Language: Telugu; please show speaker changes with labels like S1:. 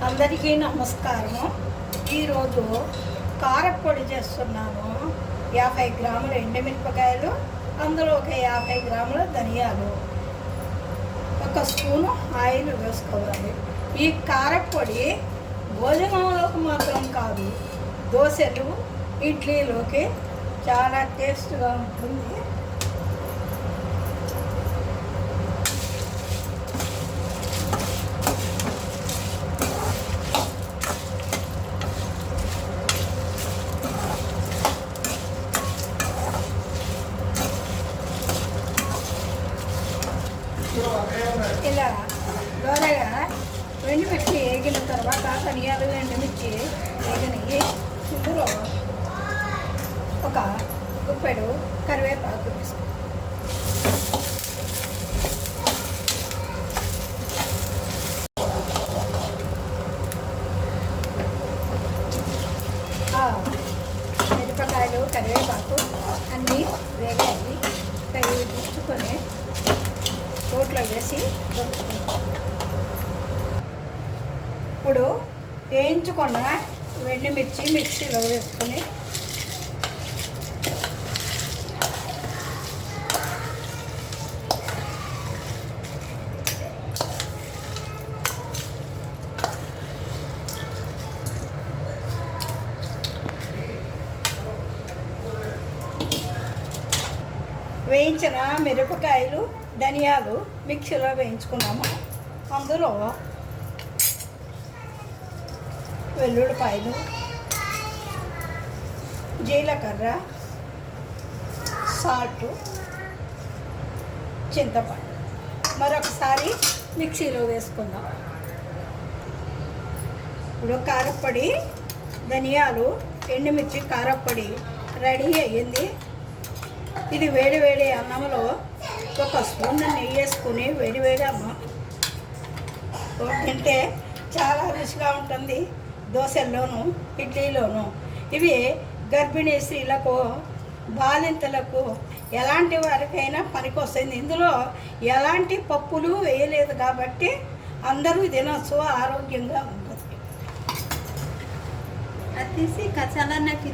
S1: అందరికీ నమస్కారము. ఈరోజు కారపొడి చేస్తున్నాను. 50 గ్రాముల ఎండుమిరపకాయలు, అందులో ఒక 50 గ్రాముల ధనియాలు, ఒక స్పూను ఆయిల్ వేసుకోవాలి. ఈ కారపొడి భోజనంలోకి మాత్రం కాదు, దోశలు, ఇడ్లీలోకి చాలా టేస్ట్గా ఉంటుంది. ఇలా దోరగా ఎండుమిర్చి వేగిన తర్వాత ధనియాలు ఎండుమిర్చి వేగినవి ఇందులో ఒక గుప్పెడు కరివేపాకు వేసుకో. మిరపకాయలు కరివేపాకు అన్నీ వేగాయి. కరిగి తీసుకొని రోట్లో వేసి ఇప్పుడు వేయించుకున్న ఎండుమిర్చి మిక్సీలో వేసుకొని వేయించిన మిరపకాయలు, ధనియాలు మిక్సీలో వేయించుకున్నాము. అందులో వెల్లుల్లిపాయలు, జీలకర్ర, సాల్ట్, చింతపండు మరొకసారి మిక్సీలో వేసుకుందాం. ఇప్పుడు కారప్పొడి, ధనియాలు, ఎండుమిర్చి కారప్పొడి రెడీ అయ్యింది. ఇది వేడి అన్నంలో ఒక స్పూన్ నెయ్యి వేసుకుని వేడి అన్నం తింటే చాలా రుచిగా ఉంటుంది. దోశల్లోనూ, ఇడ్లీలోనూ. ఇవి గర్భిణీ స్త్రీలకు, బాలింతలకు, ఎలాంటి వారికైనా పనికొస్తుంది. ఇందులో ఎలాంటి పప్పులు వేయలేదు కాబట్టి అందరూ తినచ్చు, ఆరోగ్యంగా ఉంటుంది.
S2: అది తీసి కచాలన్నకి